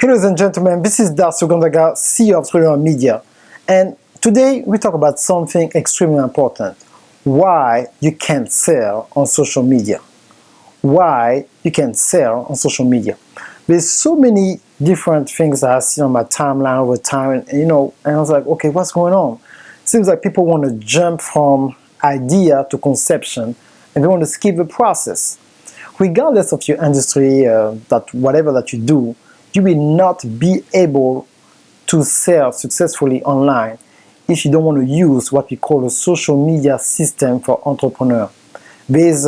Ladies and gentlemen, this is Darcy Ogandaga, CEO of Trillion Media, and today we talk about something extremely important: why you can't sell on social media. Why you can sell on social media. There's so many different things I see on my timeline over time, and I was like, okay, what's going on? Seems like people want to jump from idea to conception, and they want to skip the process. Regardless of your industry, that whatever that you do, you will not be able to sell successfully online if you don't want to use what we call a social media system for entrepreneurs. There's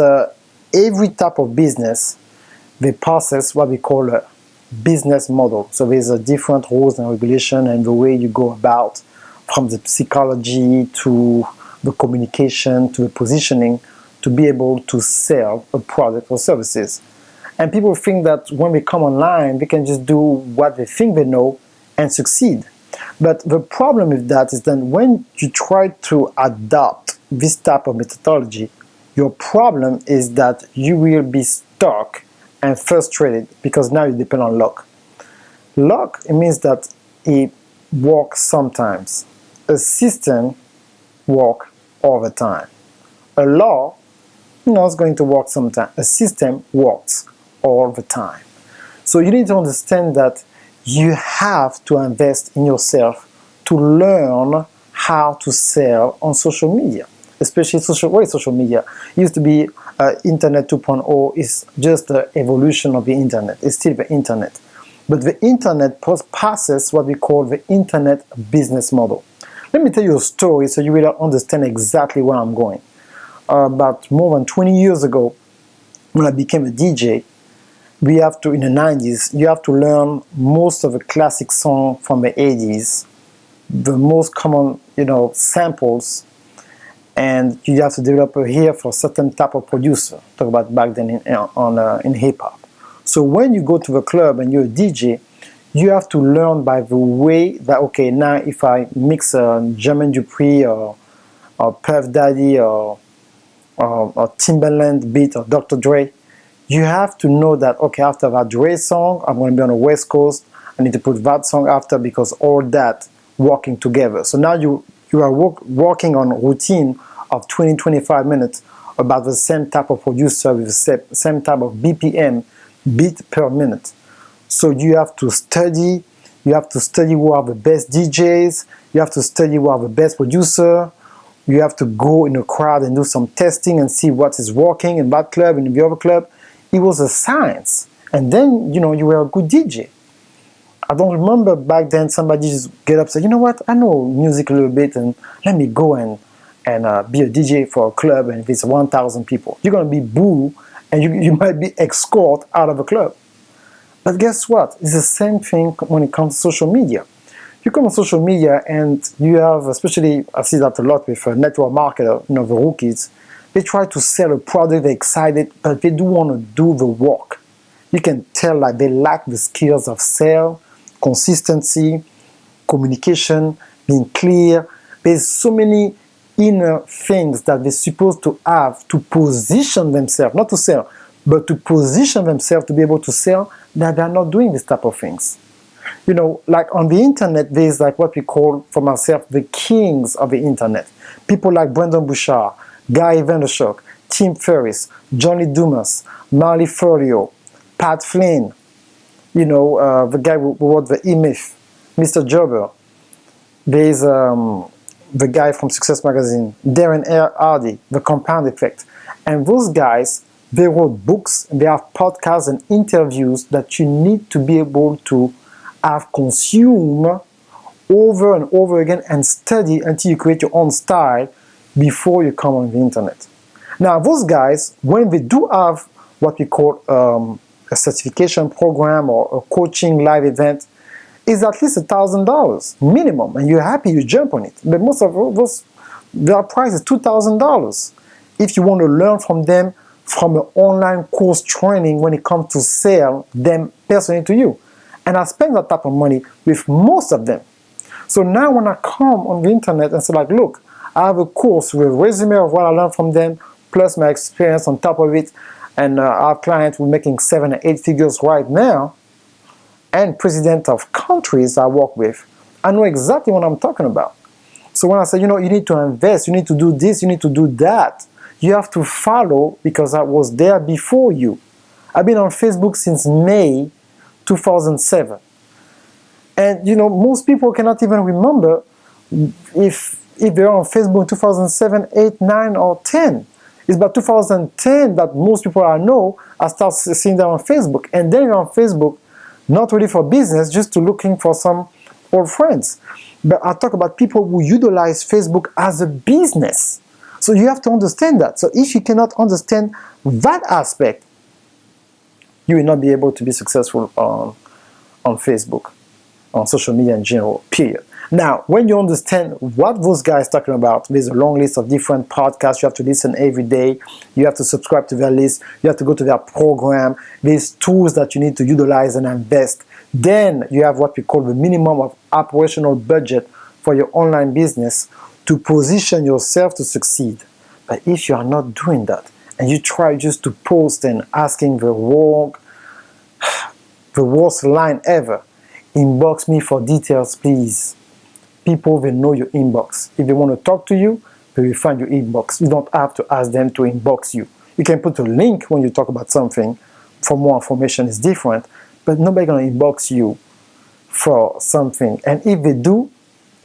every type of business, they process what we call a business model. So there's a different rules and regulation and the way you go about, from the psychology to the communication to the positioning, to be able to sell a product or services. And people think that when they come online, they can just do what they think they know and succeed. But the problem with that is that when you try to adopt this type of methodology, your problem is that you will be stuck and frustrated because now you depend on luck. Luck, it means that it works sometimes. A system works all the time. A law, it's going to work sometimes. A system works all the time. So you need to understand that you have to invest in yourself to learn how to sell on social media, especially social media. It used to be Internet 2.0 is just the evolution of the Internet. It's still the Internet. But the Internet passes what we call the Internet business model. Let me tell you a story so you will understand exactly where I'm going. About more than 20 years ago, when I became a DJ, in the 90s, you have to learn most of the classic songs from the 80s, the most common, samples, and you have to develop a ear for a certain type of producer. Talk about back then in hip hop. So when you go to the club and you're a DJ, you have to learn by the way that, okay, now if I mix a Jermaine Dupri or Puff Daddy or Timbaland beat or Dr. Dre, you have to know that, okay, after that Dre song, I'm going to be on the West Coast. I need to put that song after because all that working together. So now you are working on a routine of 20-25 minutes about the same type of producer with the same type of BPM, beat per minute. So you have to study. You have to study who are the best DJs. You have to study who are the best producer. You have to go in a crowd and do some testing and see what is working in that club and in the other club. It was a science. And then, you were a good DJ. I don't remember back then somebody just get up and say, you know what, I know music a little bit and let me go and be a DJ for a club and if it's 1,000 people. You're going to be booed and you might be escorted out of a club. But guess what? It's the same thing when it comes to social media. You come on social media and you have, especially I see that a lot with a network marketer, the rookies, they try to sell a product, they're excited, but they do want to do the work. You can tell that they lack the skills of sale, consistency, communication, being clear. There's so many inner things that they're supposed to have to position themselves, not to sell, but to position themselves to be able to sell, that they're not doing this type of things. Like on the internet, there's like what we call for myself the kings of the internet. People like Brandon Bouchard, Guy Vaynerchuk, Tim Ferriss, Johnny Dumas, Marley Folio, Pat Flynn, the guy who wrote the E-Myth, Mr. Jobber. There's the guy from Success Magazine, Darren Hardy, The Compound Effect. And those guys, they wrote books, they have podcasts and interviews that you need to be able to have consumed over and over again and study until you create your own style before you come on the internet. Now, those guys, when they do have what we call a certification program or a coaching live event, is at least $1,000 minimum, and you're happy you jump on it. But most of those, their price is $2,000. If you want to learn from them from an online course training when it comes to sell them personally to you. And I spend that type of money with most of them. So now when I come on the internet and say like, look, I have a course with a resume of what I learned from them, plus my experience on top of it, and I have clients who are making 7 or 8 figures right now, and president of countries I work with, I know exactly what I'm talking about. So when I say, you need to invest, you need to do this, you need to do that, you have to follow because I was there before you. I've been on Facebook since May 2007. And most people cannot even remember if they're on Facebook in 2007, 8, 9, or 10. It's about 2010 that most people I know I start seeing them on Facebook. And then you're on Facebook, not really for business, just to looking for some old friends. But I talk about people who utilize Facebook as a business. So you have to understand that. So if you cannot understand that aspect, you will not be able to be successful on Facebook, on social media in general, period. Now, when you understand what those guys are talking about, there's a long list of different podcasts you have to listen every day. You have to subscribe to their list. You have to go to their program. There's tools that you need to utilize and invest. Then you have what we call the minimum of operational budget for your online business to position yourself to succeed. But if you are not doing that, and you try just to post and asking the worst line ever, inbox me for details, please. People will know your inbox. If they want to talk to you, they will find your inbox. You don't have to ask them to inbox you. You can put a link when you talk about something for more information. It's different, but nobody's going to inbox you for something. And if they do,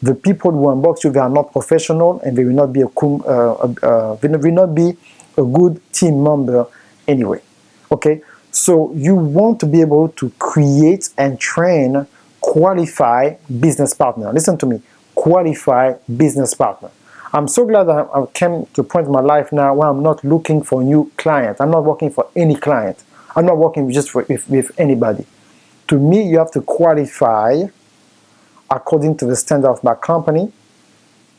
the people who inbox you, they are not professional, and they will not be a good team member anyway. Okay, so you want to be able to create and train qualified business partner. Listen to me, qualified business partner. I'm so glad that I came to a point in my life now where I'm not looking for a new client. I'm not working for any client. I'm not working just with anybody. To me, you have to qualify according to the standard of my company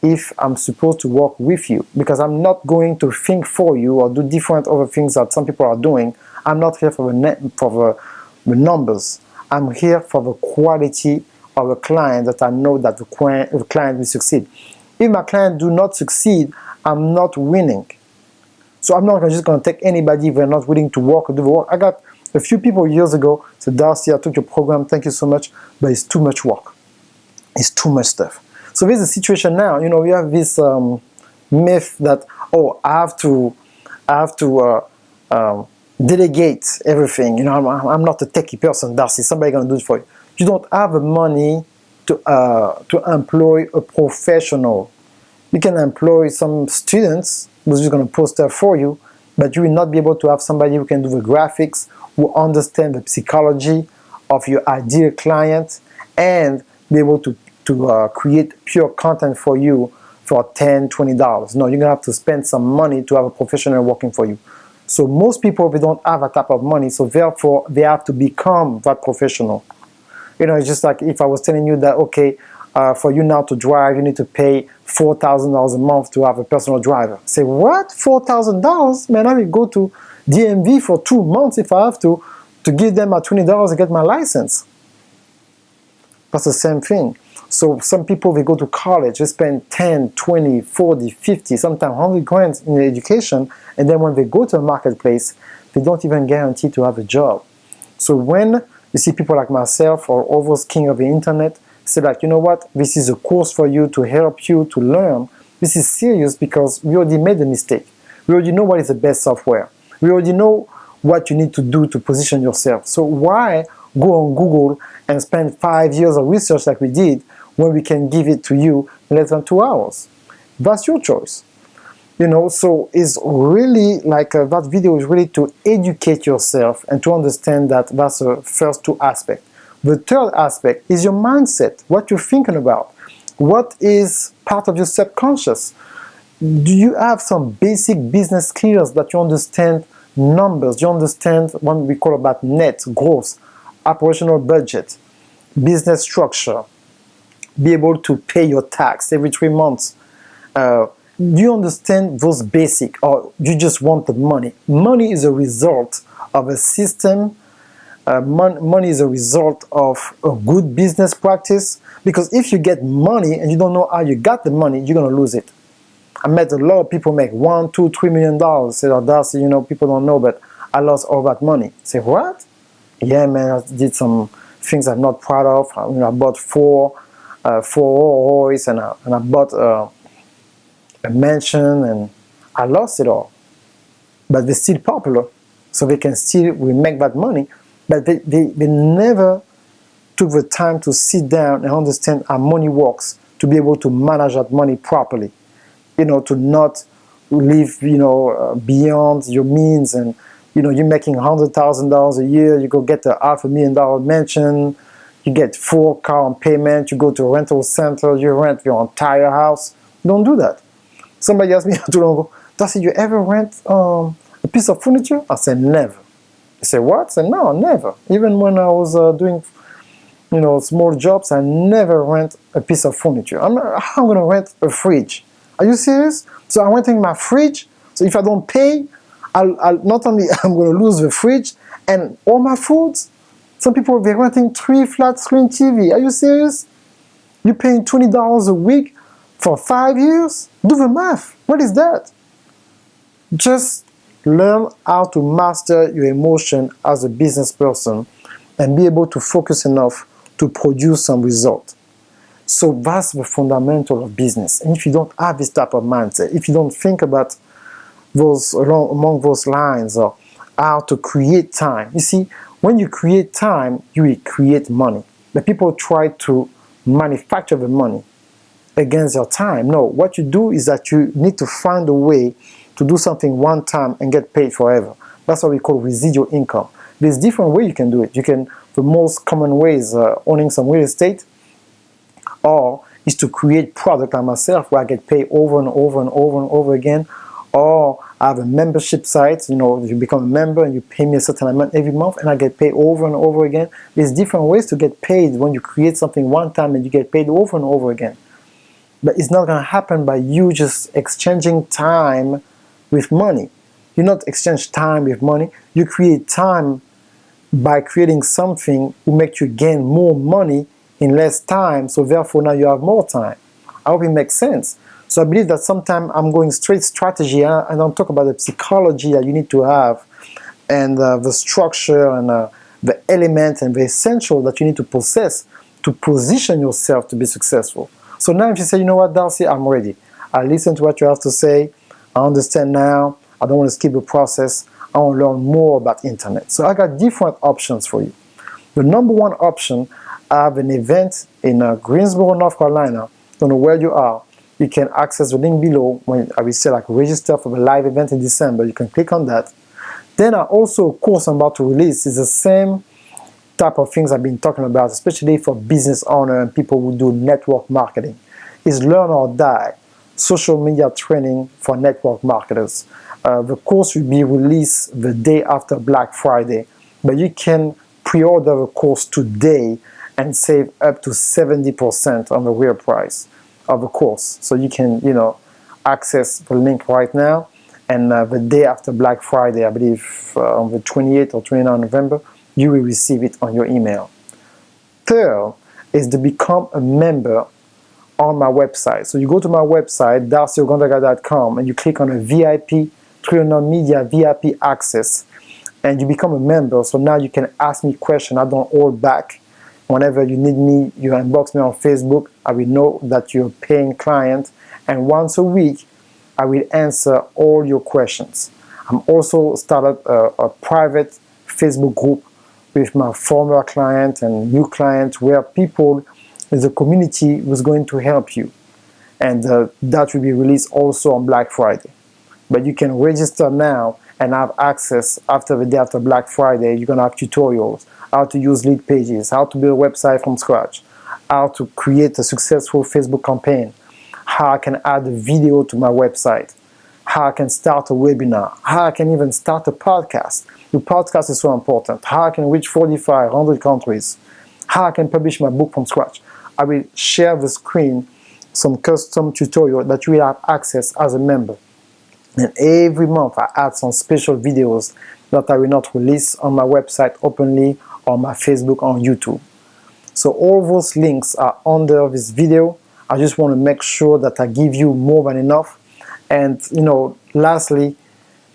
if I'm supposed to work with you, because I'm not going to think for you or do different other things that some people are doing. I'm not here for the numbers. I'm here for the quality of a client that I know that the client will succeed. If my client do not succeed, I'm not winning. So I'm not just going to take anybody if they're not willing to work or do the work. I got a few people years ago said, Darcy, I took your program, thank you so much, but it's too much work. It's too much stuff. So there's a situation now, we have this myth that, I have to delegate everything. I'm not a techie person, Darcy. Somebody's going to do it for you. You don't have the money to employ a professional. You can employ some students who's just going to post there for you, but you will not be able to have somebody who can do the graphics, who understand the psychology of your ideal client, and be able to create pure content for you for $10, $20. No, you're going to have to spend some money to have a professional working for you. So most people, they don't have that type of money, so therefore they have to become that professional. It's just like if I was telling you that, okay, for you now to drive, you need to pay $4,000 a month to have a personal driver. Say, what? $4,000? Man, I will go to DMV for 2 months if I have to give them my $20 to get my license. That's the same thing. So some people, they go to college, they spend 10, 20, 40, 50, sometimes 100 grand in education, and then when they go to a marketplace, they don't even guarantee to have a job. So when you see people like myself or others king of the internet say like, you know what, this is a course for you to help you to learn, this is serious because we already made a mistake. We already know what is the best software. We already know what you need to do to position yourself. So why go on Google and spend 5 years of research like we did when we can give it to you in less than 2 hours? That's your choice. So it's really like that video is really to educate yourself and to understand that that's the first two aspects. The third aspect is your mindset, what you're thinking about. What is part of your subconscious? Do you have some basic business skills that you understand numbers, you understand what we call about net, gross, operational budget, business structure, be able to pay your tax every 3 months? Do you understand those basic, or you just want the money? Money is a result of a system. Money is a result of a good business practice, because if you get money and you don't know how you got the money, you're going to lose it. I met a lot of people make $1, $2, $3 million. Say, oh, Darcy, people don't know, but I lost all that money. Say, what? Yeah, man, I did some things I'm not proud of. I bought four Rolls and I bought a mansion and I lost it all. But they're still popular, so they can still make that money. But they never took the time to sit down and understand how money works, to be able to manage that money properly. To not live, beyond your means, and you're making $100,000 a year, you go get a $500,000 mansion, you get 4 car on payment, you go to a rental center, you rent your entire house. Don't do that. Somebody asked me not too long ago, Darcy, you ever rent a piece of furniture? I said, never. He said, what? I said, no, never. Even when I was doing small jobs, I never rent a piece of furniture. I'm going to rent a fridge. Are you serious? So I'm renting my fridge. So if I don't pay, I'll not only I'm going to lose the fridge and all my foods. Some people, they're renting 3 flat screen TV. Are you serious? You're paying $20 a week for 5 years? Do the math. What is that? Just learn how to master your emotion as a business person and be able to focus enough to produce some result. So that's the fundamental of business. And if you don't have this type of mindset, if you don't think about along those lines, or how to create time. You see, when you create time, you will create money. But people try to manufacture the money against your time. No, what you do is that you need to find a way to do something one time and get paid forever. That's what we call residual income. There's different ways you can do it. The most common way is owning some real estate, or is to create product like myself where I get paid over and over and over and over again, or I have a membership site, you become a member and you pay me a certain amount every month and I get paid over and over again. There's different ways to get paid when you create something one time and you get paid over and over again. But it's not going to happen by you just exchanging time with money. You not exchange time with money. You create time by creating something to make you gain more money in less time, so therefore now you have more time. I hope it makes sense. So I believe that sometimes I'm going straight strategy. I don't talk about the psychology that you need to have, and the structure and the element and the essential that you need to possess to position yourself to be successful. So now if you say, you know what, Darcy, I'm ready. I listen to what you have to say. I understand now. I don't want to skip the process. I want to learn more about internet. So I got different options for you. The number one option, I have an event in Greensboro, North Carolina. Don't know where you are. You can access the link below when I will say register for the live event in December. You can click on that. Then also a course I'm about to release is the same type of things I've been talking about, especially for business owners and people who do network marketing. Is Learn or Die, social media training for network marketers. The course will be released the day after Black Friday, but you can pre-order the course today and save up to 70% on the real price of the course. So you can, access the link right now, and the day after Black Friday, I believe on the 28th or 29th of November, you will receive it on your email. Third is to become a member on my website. So you go to my website, darcyogandaga.com, and you click on a VIP, 300 Media VIP access, and you become a member. So now you can ask me questions. I don't hold back. Whenever you need me, you inbox me on Facebook. I will know that you're a paying client, and once a week, I will answer all your questions. I'm also started a private Facebook group with my former client and new client, where people in the community was going to help you, and that will be released also on Black Friday. But you can register now and have access after the day after Black Friday. You're gonna have tutorials, how to use lead pages, how to build a website from scratch, how to create a successful Facebook campaign, how I can add a video to my website, how I can start a webinar, how I can even start a podcast. The podcast is so important. How I can reach 45, 100 countries, how I can publish my book from scratch. I will share the screen, some custom tutorial that you will have access as a member. And every month I add some special videos that I will not release on my website openly, on my Facebook, on YouTube. So all those links are under this video. I just want to make sure that I give you more than enough. And lastly,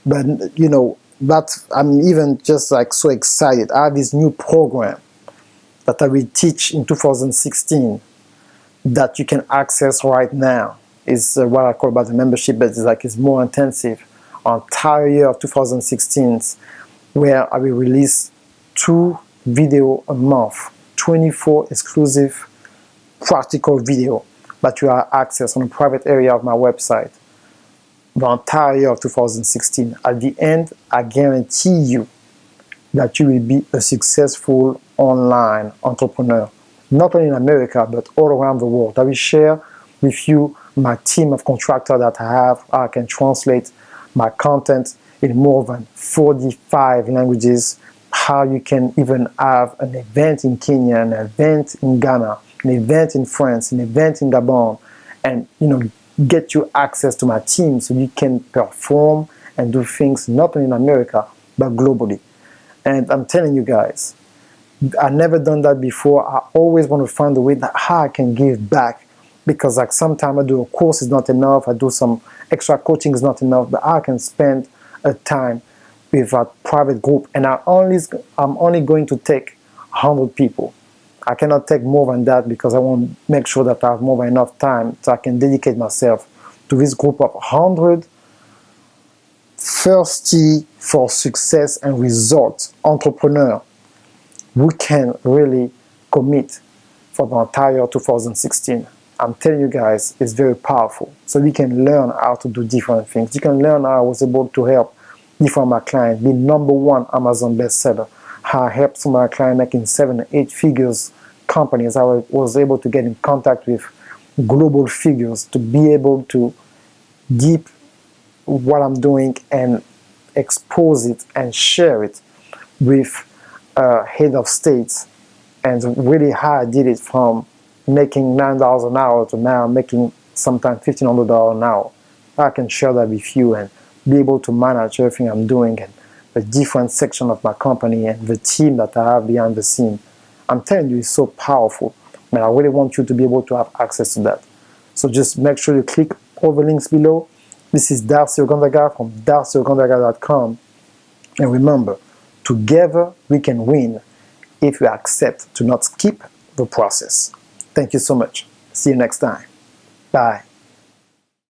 but that I'm even just so excited. I have this new program. that I will teach in 2016 that you can access right now. Is what I call about the membership, but it's more intensive. Our entire year of 2016, where I will release 2 videos a month, 24 exclusive practical video that you have access on a private area of my website. The entire year of 2016. At the end, I guarantee you that you will be a successful online entrepreneur, not only in America, but all around the world. I will share with you my team of contractors that I have. I can translate my content in more than 45 languages, how you can even have an event in Kenya, an event in Ghana, an event in France, an event in Gabon, and get you access to my team so you can perform and do things not only in America, but globally. And I'm telling you guys, I've never done that before. I always want to find a way that how I can give back, because like sometimes I do a course is not enough, I do some extra coaching is not enough, but I can spend a time with a private group, and I'm only going to take 100 people. I cannot take more than that because I want to make sure that I have more than enough time so I can dedicate myself to this group of 100 thirsty for success and results entrepreneur who can really commit for the entire 2016. I'm telling you guys, it's very powerful. So we can learn how to do different things. You can learn how I was able to help different my clients be #1 Amazon bestseller. How I helped some of my clients making 7 or 8 figures companies. I was able to get in contact with global figures to be able to deep what I'm doing and expose it and share it with head of states, and really how I did it from making $9 an hour to now making sometimes $1,500 an hour. I can share that with you and be able to manage everything I'm doing and the different section of my company and the team that I have behind the scene. I'm telling you, it's so powerful, and I really want you to be able to have access to that. So just make sure you click all the links below. This is Darcy Ogandaga from darcyogandaga.com. And remember, together we can win if you accept to not skip the process. Thank you so much. See you next time. Bye.